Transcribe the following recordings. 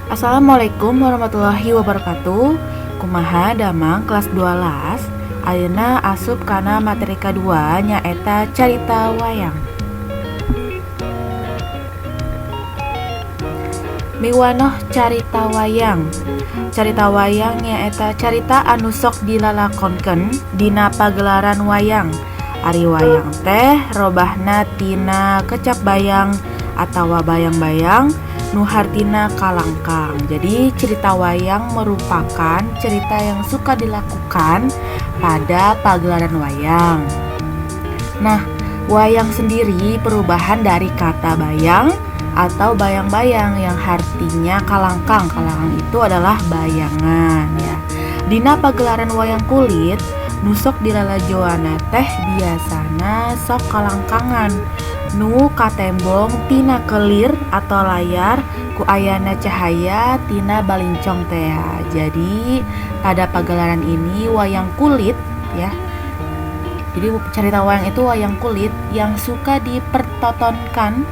Assalamualaikum warahmatullahi wabarakatuh. Kumaha damang kelas 12. Ayeuna asup kana materi kedua nyaeta carita wayang. Miwanoh carita wayang. Carita wayang nyaeta carita anu sok dilalakonkeun dina pagelaran wayang. Ari wayang teh robahna tina kecap bayang atawa bayang-bayang nu hartina kalangkang. Jadi cerita wayang merupakan cerita yang suka dilakukan pada pagelaran wayang. Nah, wayang sendiri perubahan dari kata bayang atau bayang-bayang yang artinya kalangkang. Kalangkang itu adalah bayangan ya. Dina pagelaran wayang kulit nusok dilalajoana teh biasana sok kalangkangan nu katembong tina kelir atau layar ku ayana cahaya tina balincong teh. Jadi pada pagelaran ini wayang kulit ya. Jadi cerita wayang itu wayang kulit yang suka dipertontonkan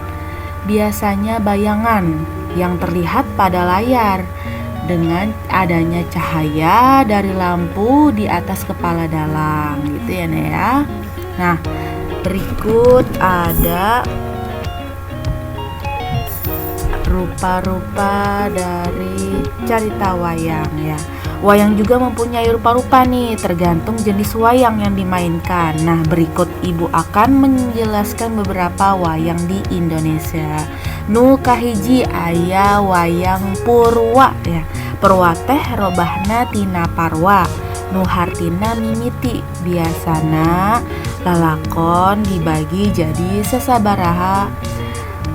biasanya bayangan yang terlihat pada layar dengan adanya cahaya dari lampu di atas kepala dalang gitu ya. Nah, berikut ada rupa-rupa dari cerita wayang ya. Wayang juga mempunyai rupa-rupa nih, tergantung jenis wayang yang dimainkan. Nah, berikut Ibu akan menjelaskan beberapa wayang di Indonesia. Nu kahiji aya wayang purwa ya. Purwa teh robahna tina parwa. Nu hartina mimiti. Biasana lalakon dibagi jadi sesabaraha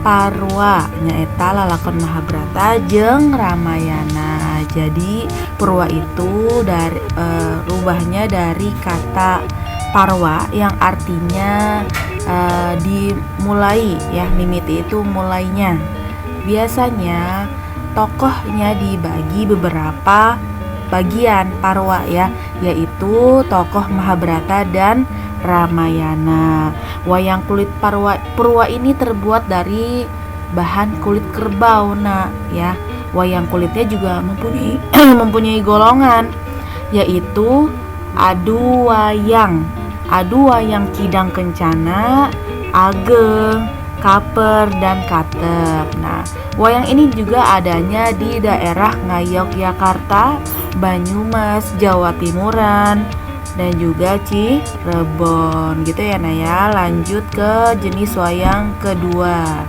parwa nyaeta lalakon Mahabharata jeung Ramayana. Jadi purwa itu dari rubahnya dari kata parwa yang artinya dimulai ya, mimiti itu mulainya. Biasanya tokohnya dibagi beberapa bagian parwa ya, yaitu tokoh Mahabharata dan Ramayana. Wayang kulit purwa ini terbuat dari bahan kulit kerbau ya. Wayang kulitnya juga mempunyai mempunyai golongan, yaitu adu wayang kidang kencana, ageng, kaper, dan katep. Nah, wayang ini juga adanya di daerah Ngayogyakarta, Banyumas, Jawa Timuran, dan juga Cirebon gitu ya Naya. Lanjut ke jenis wayang kedua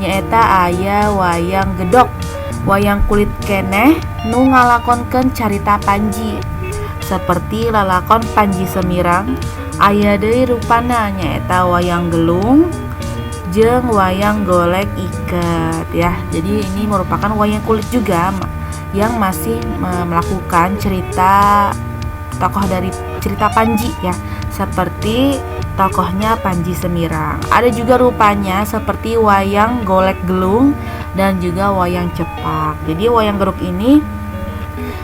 nyaeta aya wayang gedok. Wayang kulit keneh nu ngalakonkeun carita Panji seperti lalakon Panji Semirang. Aya deui rupana nyaeta wayang gelung jeung wayang golek iket ya. Jadi ini merupakan wayang kulit juga yang masih melakukan cerita tokoh dari cerita Panji ya, seperti tokohnya Panji Semirang. Ada juga rupanya seperti wayang golek gelung dan juga wayang cepak. Jadi wayang geruk ini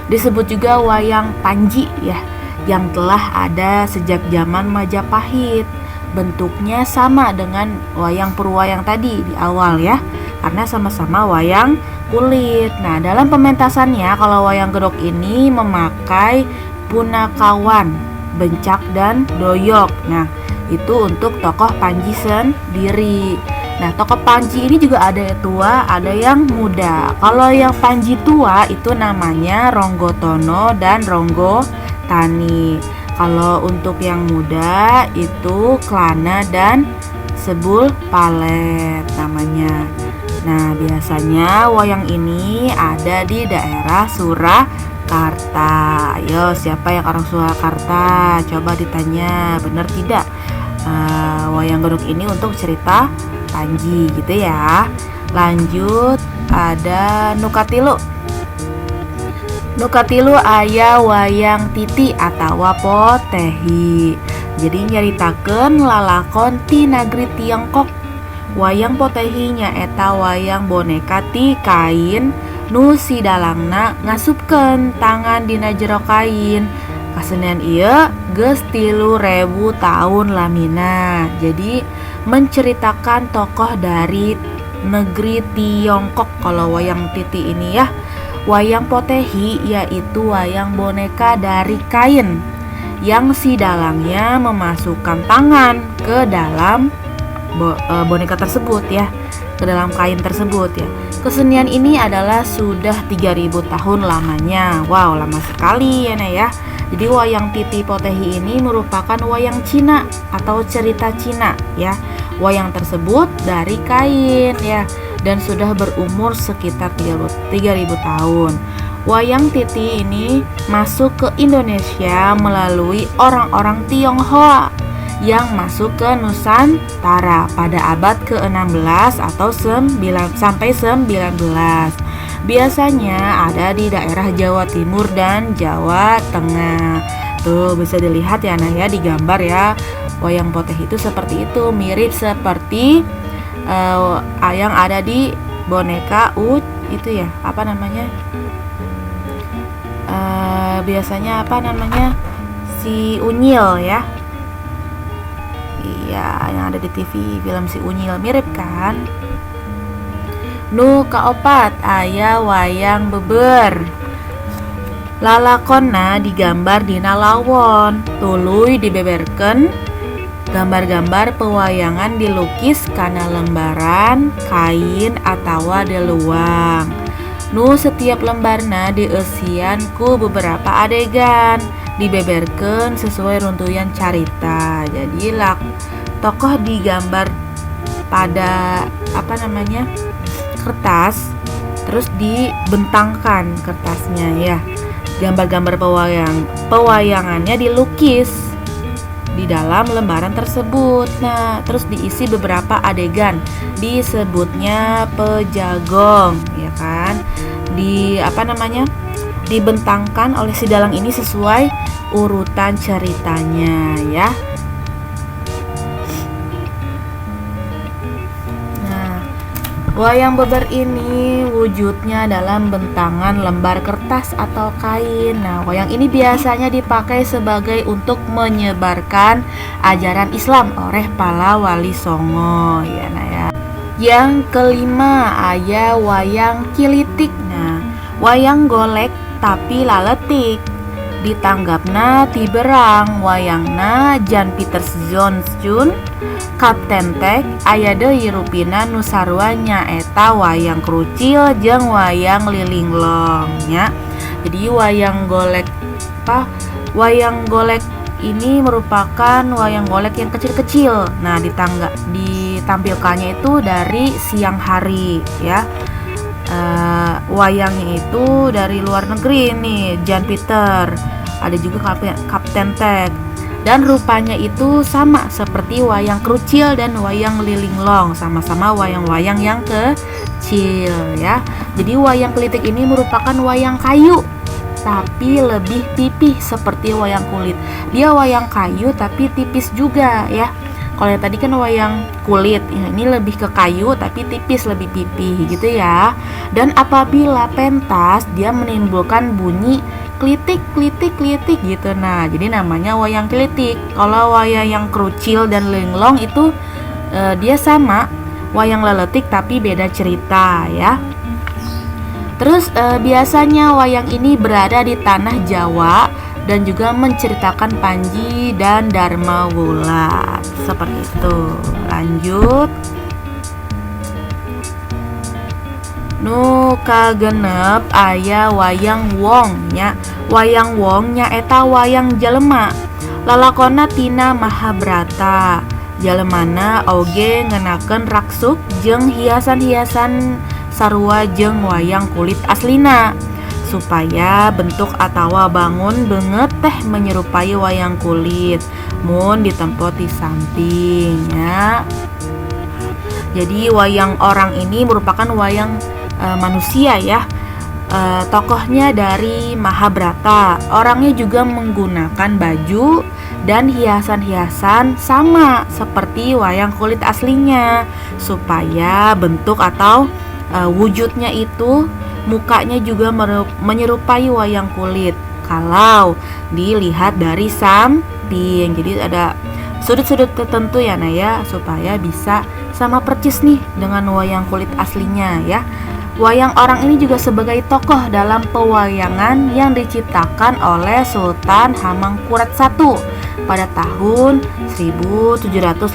disebut juga wayang Panji ya, yang telah ada sejak zaman Majapahit. Bentuknya sama dengan wayang purwa yang tadi di awal ya, karena sama-sama wayang kulit. Nah, dalam pementasannya kalau wayang geruk ini memakai punakawan, bencak, dan doyok. Nah, itu untuk tokoh Panji sendiri. Nah, tokoh Panji ini juga ada yang tua, ada yang muda. Kalau yang Panji tua itu namanya Ronggotono dan Ronggotani. Kalau untuk yang muda itu Klana dan Sebul Palet namanya. Nah, biasanya wayang ini ada di daerah Surakarta. Ayo, siapa yang orang Surakarta? Coba ditanya, benar tidak? Wayang geruk ini untuk cerita Panji gitu ya. Lanjut ada Nukatilu. Nukatilu aya wayang titi atawa potehi. Jadi nyaritakeun lalakon ti nagri Tiongkok. Wayang potehi nyaeta wayang boneka ti kain nu si dalangna ngasupkeun tangan dina jero kain. Kasenian ieu geus 3.000 tahun lamina. Jadi menceritakan tokoh dari negeri Tiongkok kalau wayang titi ini ya. Wayang potehi yaitu wayang boneka dari kain yang si dalangnya memasukkan tangan ke dalam boneka tersebut ya, ke dalam kain tersebut ya. Kesenian ini adalah sudah 3000 tahun lamanya. Wow, lama sekali ya ya. Jadi wayang titi potehi ini merupakan wayang Cina atau cerita Cina ya. Wayang tersebut dari kain ya, dan sudah berumur sekitar 3000 tahun. Wayang titi ini masuk ke Indonesia melalui orang-orang Tionghoa yang masuk ke Nusantara pada abad ke-16 atau sampai 19. Biasanya ada di daerah Jawa Timur dan Jawa Tengah. Tuh bisa dilihat ya Naya di gambar ya. Wayang potehi itu seperti itu, mirip seperti yang ada di boneka itu ya, apa namanya? Biasanya apa namanya, si Unyil ya. Iya, yang ada di TV film si Unyil, mirip kan? Nu kaopat aya wayang beber. Lalakonna digambar dina lawon, tuluy dibeberken gambar-gambar pewayangan dilukis kana lembaran kain atawa deluang. Nu setiap lembarna dieusian ku beberapa adegan, dibeberkeun sesuai runtuyan carita. Jadi tokoh digambar pada kertas, terus dibentangkan kertasnya ya. Gambar-gambar pewayangannya dilukis di dalam lembaran tersebut. Nah, terus diisi beberapa adegan, disebutnya pejagong, ya kan? Dibentangkan oleh si dalang ini sesuai urutan ceritanya, ya. Nah, wayang beber ini wujudnya dalam bentangan lembar kertas atau kain. Nah, wayang ini biasanya dipakai sebagai untuk menyebarkan ajaran Islam oleh para wali songo ya nah ya. Yang kelima aya wayang kilitik. Nah, wayang golek tapi laletik. Ditanggapna ti berang wayangna Jan Peters Jones Jun Kapten Tek aya deui rupina nu sarua nyaeta wayang krucil jeung wayang lilinglong nya. Jadi wayang golek ini merupakan wayang golek yang kecil-kecil. Nah, ditampilkannya itu dari siang hari ya. Wayangnya itu dari luar negeri nih, Jan Peter. Ada juga Kapten Tek. Dan rupanya itu sama seperti wayang krucil dan wayang lilinglong, sama-sama wayang-wayang yang kecil ya. Jadi wayang kelitik ini merupakan wayang kayu tapi lebih pipih seperti wayang kulit. Dia wayang kayu tapi tipis juga ya. Kalau yang tadi kan wayang kulit, ya, ini lebih ke kayu tapi tipis, lebih pipih gitu ya. Dan apabila pentas dia menimbulkan bunyi klitik gitu. Nah, jadi namanya wayang klitik. Kalau wayang yang krucil dan linglong itu dia sama wayang leletik tapi beda cerita ya. Terus biasanya wayang ini berada di tanah Jawa dan juga menceritakan Panji dan Dharma Wulan. Seperti itu. Lanjut. Nu kagenep aya wayang wong nya. Wayang wong nya eta wayang jelema. Lalakonna tina Mahabharata. Jelemana oge ngenakeun raksuk jeung hiasan-hiasan sarua jeung wayang kulit aslina. Supaya bentuk atawa bangun banget teh menyerupai wayang kulit mun ditempo di sampingnya. Jadi wayang orang ini merupakan wayang manusia ya. Tokohnya dari Mahabharata. Orangnya juga menggunakan baju dan hiasan-hiasan sama seperti wayang kulit aslinya, supaya bentuk atau wujudnya itu, mukanya juga menyerupai wayang kulit kalau dilihat dari samping. Jadi ada sudut-sudut tertentu ya Naya, supaya bisa sama percis nih dengan wayang kulit aslinya ya. Wayang orang ini juga sebagai tokoh dalam pewayangan yang diciptakan oleh Sultan Hamengkurat I pada tahun 1751.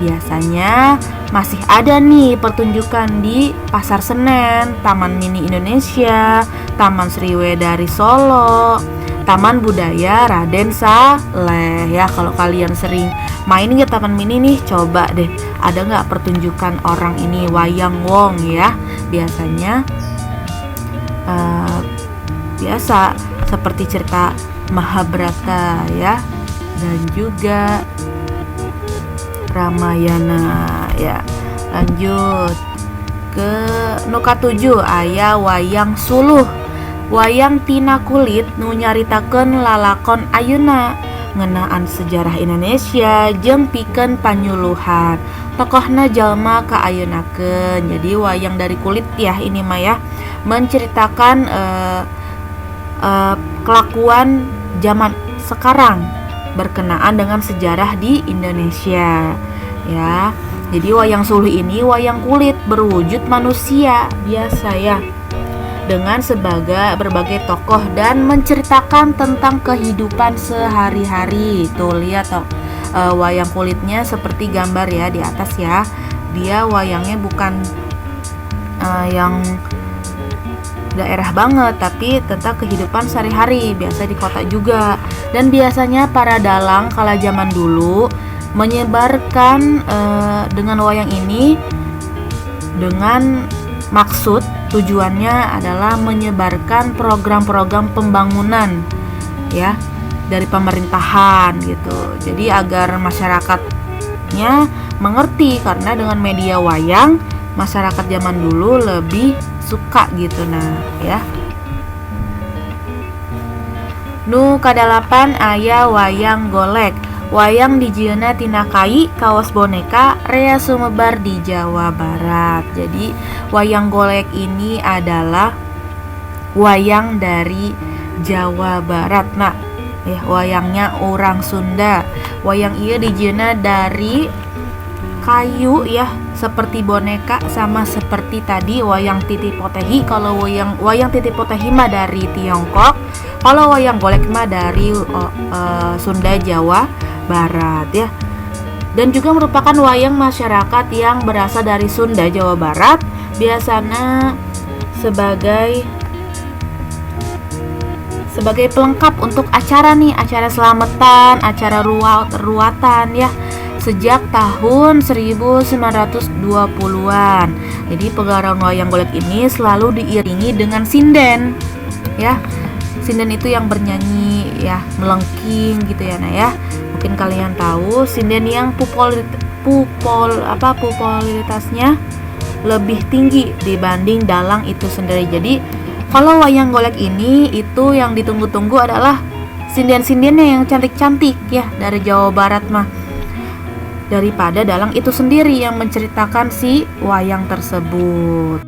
Biasanya masih ada nih pertunjukan di Pasar Senen, Taman Mini Indonesia, Taman Sriwedari Solo, Taman Budaya Raden Saleh ya. Kalau kalian sering main ke Taman Mini nih, coba deh, ada nggak pertunjukan orang ini, wayang wong ya. Biasanya biasa seperti cerita Mahabharata ya, dan juga Ramayana ya. Lanjut ke nu katujuh aya wayang suluh. Wayang tina kulit nu nyaritakeun lalakon ayeuna ngeunaan sejarah Indonesia jeung pikeun panyuluhan. Tokohna jalma kaayeunakeun. Jadi wayang dari kulit ya ini mah ya, menceritakan kelakuan zaman sekarang berkenaan dengan sejarah di Indonesia ya. Jadi wayang suluh ini wayang kulit berwujud manusia biasa ya, dengan berbagai tokoh dan menceritakan tentang kehidupan sehari-hari. Tuh lihat wayang kulitnya seperti gambar ya di atas ya. Dia wayangnya bukan yang daerah banget, tapi tentang kehidupan sehari-hari, biasa di kota juga. Dan biasanya para dalang kala zaman dulu menyebarkan dengan wayang ini dengan maksud tujuannya adalah menyebarkan program-program pembangunan ya dari pemerintahan gitu. Jadi agar masyarakatnya mengerti, karena dengan media wayang masyarakat zaman dulu lebih suka gitu nah ya. Nu kadalapan aya wayang golek. Wayang dijieuna tina kai kaos boneka rea sumebar di Jawa Barat. Jadi wayang golek ini adalah wayang dari Jawa Barat. Nah, wayangnya orang Sunda. Wayang ieu dijieuna dari kayu ya, seperti boneka, sama seperti tadi wayang Titi Potehi. Kalau wayang Titi Potehi mah dari Tiongkok, kalau wayang golek mah dari Sunda Jawa Barat ya. Dan juga merupakan wayang masyarakat yang berasal dari Sunda Jawa Barat, biasanya sebagai pelengkap untuk acara nih, acara selamatan, acara ruatan ya, sejak tahun 1920-an. Jadi pegelaran wayang golek ini selalu diiringi dengan sinden ya. Sinden itu yang bernyanyi ya, melengking gitu ya nah ya. Mungkin kalian tahu sinden yang popularitasnya lebih tinggi dibanding dalang itu sendiri. Jadi kalau wayang golek ini itu yang ditunggu-tunggu adalah sinden-sindennya yang cantik-cantik ya dari Jawa Barat mah, daripada dalang itu sendiri yang menceritakan si wayang tersebut.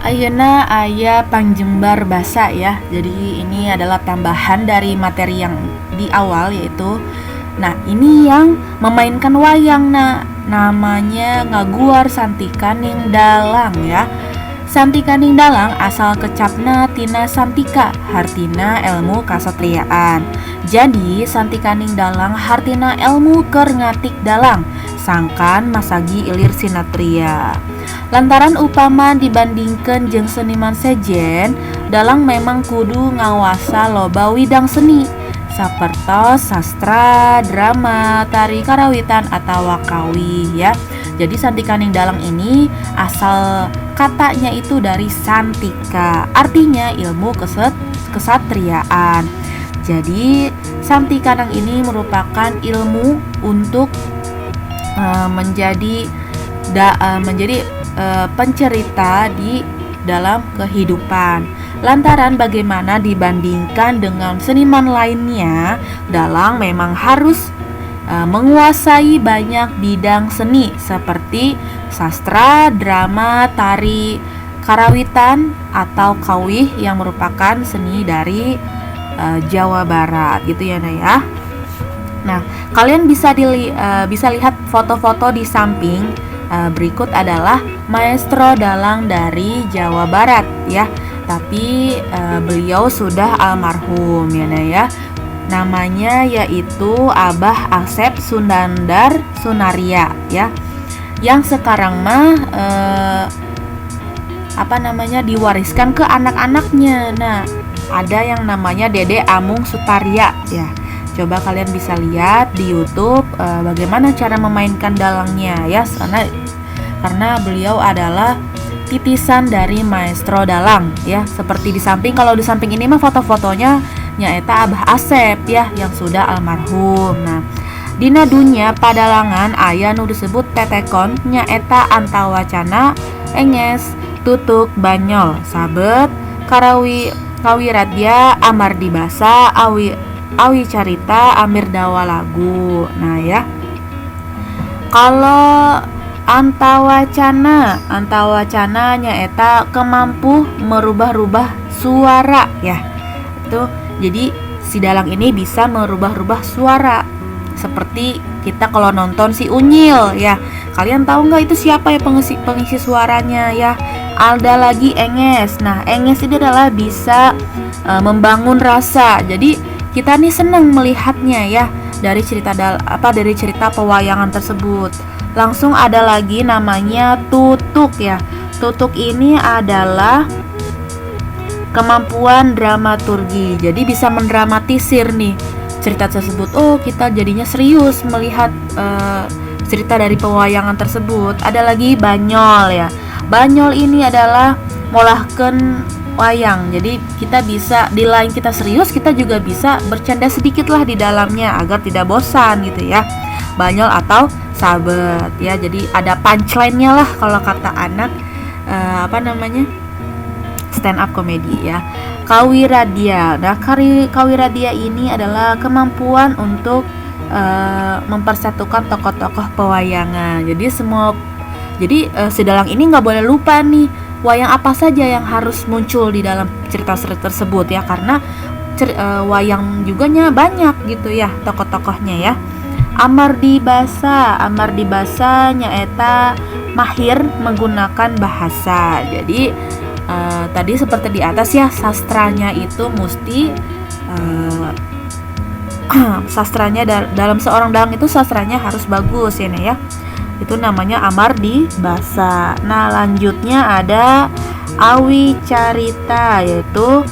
Ayeuna aya pangjembar basa ya. Jadi ini adalah tambahan dari materi yang di awal yaitu, nah ini yang memainkan wayang namanya Ngaguar Santikaning Dalang ya. Santikaning Dalang asal kecapna tina santika, hartina ilmu kasatriaan. Jadi Santikaning Dalang hartina ilmu keur ngatik dalang, sangkan masagi ilir sinatria. Lantaran upama dibandingkan jeung seniman sejen, dalang memang kudu ngawasa loba widang seni sapertos sastra, drama, tari karawitan atau wakawi ya. Jadi Santikaning Dalang ini asal katanya itu dari santika, artinya ilmu kesatriaan. Jadi Santikaning ini merupakan ilmu untuk menjadi pencerita di dalam kehidupan. Lantaran bagaimana dibandingkan dengan seniman lainnya, dalang memang harus menguasai banyak bidang seni seperti sastra, drama, tari, karawitan atau kawih yang merupakan seni dari Jawa Barat gitu ya Naya. Nah, kalian bisa lihat foto-foto di samping. Berikut adalah maestro dalang dari Jawa Barat ya. Tapi beliau sudah almarhum ya. Namanya yaitu Abah Asep Sundandar Sunaria ya. Yang sekarang diwariskan ke anak-anaknya. Nah, ada yang namanya Dede Amung Sutaria ya. Coba kalian bisa lihat di YouTube bagaimana cara memainkan dalangnya ya, karena beliau adalah titisan dari maestro dalang ya. Seperti di samping, kalau di samping ini mah foto-fotonya nyaeta Abah Asep ya yang sudah almarhum. Nah, dina dunya padalangan aya nu disebut tetekon nyaeta antawacana enges tutuk banyol sabet kawiradya amardi basa awi carita amir dawa lagu. Nah ya, kalau antawacana nyaeta kemampu merubah-rubah suara ya. Itu jadi si dalang ini bisa merubah-rubah suara. Seperti kita kalau nonton si Unyil ya. Kalian tahu nggak itu siapa ya pengisi suaranya ya? Alda lagi Enges. Nah, Enges ini adalah bisa membangun rasa. Jadi kita nih senang melihatnya ya dari cerita pewayangan tersebut. Langsung ada lagi namanya tutuk ya. Tutuk ini adalah kemampuan dramaturgi. Jadi bisa mendramatisir nih cerita tersebut. Oh, kita jadinya serius melihat cerita dari pewayangan tersebut. Ada lagi banyol ya. Banyol ini adalah molahkeun wayang. Jadi kita bisa, di lain kita serius, kita juga bisa bercanda sedikit lah di dalamnya agar tidak bosan gitu ya. Banyol atau sabet ya. Jadi ada punchline-nya lah kalau kata anak stand up comedy ya. Kawiradya. Nah, kawiradya ini adalah kemampuan untuk mempersatukan tokoh-tokoh pewayangan. Jadi si dalang ini nggak boleh lupa nih wayang apa saja yang harus muncul di dalam cerita tersebut ya, karena wayang juganya banyak gitu ya tokoh-tokohnya ya. Amardi basa nyaeta mahir menggunakan bahasa. Jadi tadi seperti di atas ya, sastranya itu mesti sastranya dalam seorang dalang itu sastranya harus bagus ya. Itu namanya amardi basa. Nah, lanjutnya ada awi carita, yaitu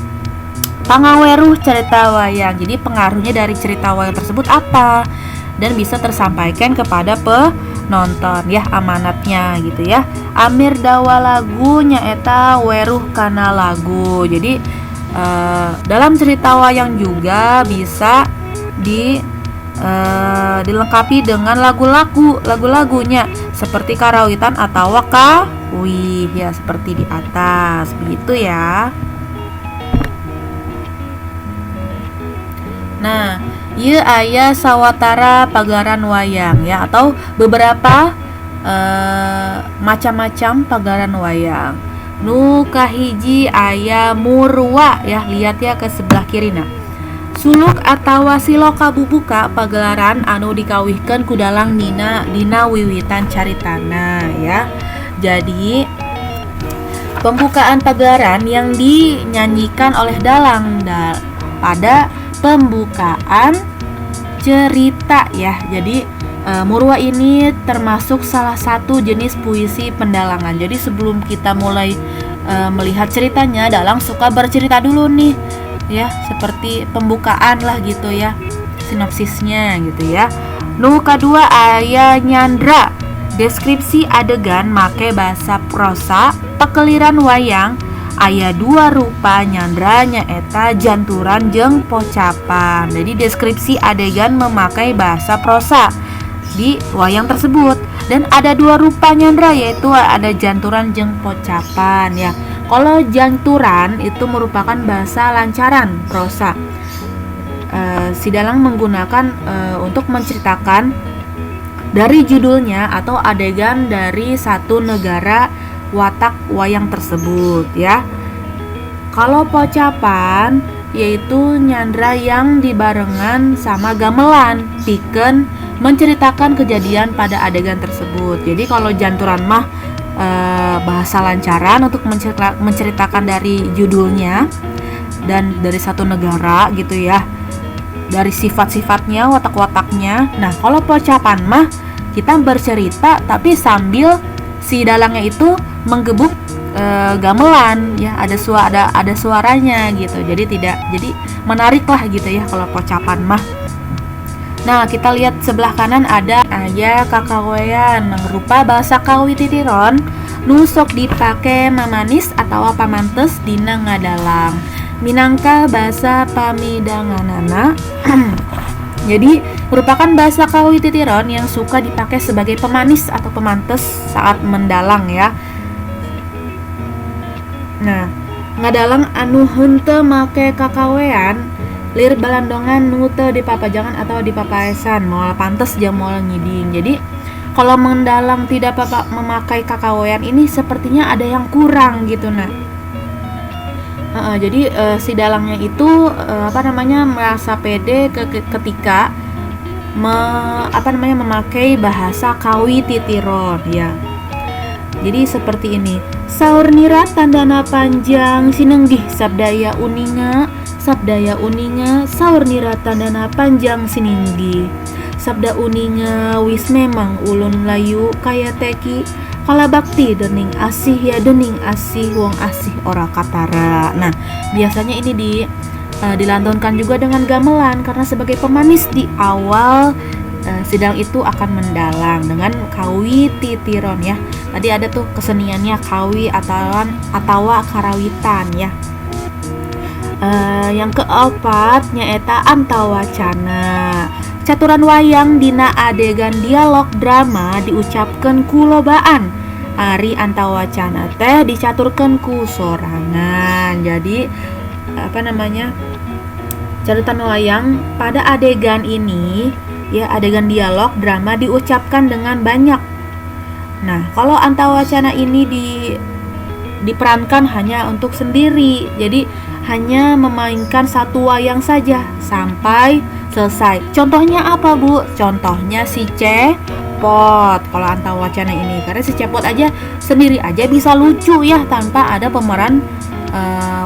pangaweruh cerita wayang. Jadi pengaruhnya dari cerita wayang tersebut apa dan bisa tersampaikan kepada penonton ya, amanatnya gitu ya. Amir dawa lagu nyaeta weruh kana lagu. Jadi dalam cerita wayang juga bisa dilengkapi dengan lagu-lagunya seperti karawitan atau kawih ya, seperti di atas begitu ya. Nah, ieu aya sawatara pagelaran wayang ya, atau beberapa macam-macam pagelaran wayang. Nu kahiji aya murwa ya, lihat ya ke sebelah kiri. Nah, suluk atawa siloka bubuka pagelaran anu dikawihkeun ku dalang dina wiwitan caritana ya. Jadi pembukaan pagelaran yang dinyanyikan oleh dalang pada pembukaan cerita ya. Jadi murwa ini termasuk salah satu jenis puisi pendalangan. Jadi sebelum kita mulai melihat ceritanya, dalang suka bercerita dulu nih ya, seperti pembukaan lah gitu ya, sinopsisnya gitu ya. Nu kadua aya nyandra, deskripsi adegan make bahasa prosa pekeliran wayang. Aya dua rupa nyandra nyaeta janturan jeung pocapan. Jadi deskripsi adegan memakai bahasa prosa di wayang tersebut, dan ada dua rupa nyandra, yaitu ada janturan jeung pocapan ya. Kalau janturan itu merupakan bahasa lancaran prosa. Si dalang menggunakan untuk menceritakan dari judulnya atau adegan dari satu negara watak wayang tersebut ya. Kalau pocapan yaitu nyandra yang dibarengan sama gamelan pikeun menceritakan kejadian pada adegan tersebut. Jadi kalau janturan mah bahasa lancaran untuk menceritakan dari judulnya dan dari satu negara gitu ya, dari sifat-sifatnya, watak-wataknya. Nah kalau pocapan mah kita bercerita tapi sambil si dalangnya itu menggebuk gamelan ya, ada suaranya gitu. Jadi menarik lah gitu ya kalau pocapan mah. Nah kita lihat sebelah kanan ada aya kakawean rupa bahasa kawi titiron nu sok dipake mamanis atau pamantes dina ngadalang minangka bahasa pamidanganana. Jadi merupakan bahasa kawi titiron yang suka dipakai sebagai pemanis atau pemantes saat mendalang ya. Nah ngadalang anu henteu make kakawean lir balandongan nu teu dipapajangan atau dipapaesan moal pantes jeung moal ngiding. Jadi kalau mendalang tidak memakai kakawean ini sepertinya ada yang kurang gitu nah. Jadi si dalangnya itu merasa pede ketika memakai bahasa kawi titiron ya. Jadi seperti ini. Saur nira tandana panjang sinenggih sabdaya uninga saur nira tandana panjang sininggi sabda uninga wis memang ulun layu kaya teki kala bakti dening asih ya dening asih wong asih ora katara. Nah biasanya ini dilantunkan juga dengan gamelan karena sebagai pemanis di awal sidang itu akan mendalang dengan kawi titiron ya. Tadi ada tuh keseniannya kawi atau karawitan ya. Yang keempat nyaeta antawacana. Caturan wayang dina adegan dialog drama diucapkeun ku lobaan. Ari antawacana teh dicaturkeun ku sorangan. Jadi caturan wayang pada adegan ini ya, adegan dialog drama diucapkan dengan banyak. Nah, kalau antawacana ini diperankan hanya untuk sendiri. Jadi hanya memainkan satu wayang saja sampai selesai. Contohnya apa, Bu? Contohnya si Cepot. Kalau antawacana ini, karena si Cepot aja sendiri aja bisa lucu ya tanpa ada pemeran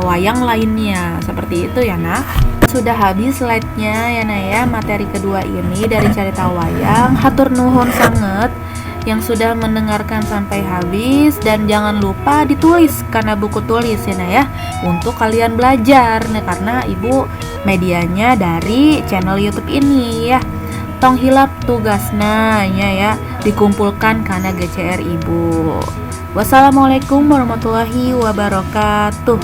wayang lainnya. Seperti itu ya, Nak. Sudah habis slide-nya ya, Nak ya. Materi kedua ini dari cerita wayang. Hatur nuhun sanget yang sudah mendengarkan sampai habis, dan jangan lupa ditulis karena buku tulis ya Nah ya untuk kalian belajar nih, karena ibu medianya dari channel YouTube ini ya. Tong hilap tugasnya ya dikumpulkan karena GCR ibu. Wassalamualaikum warahmatullahi wabarakatuh.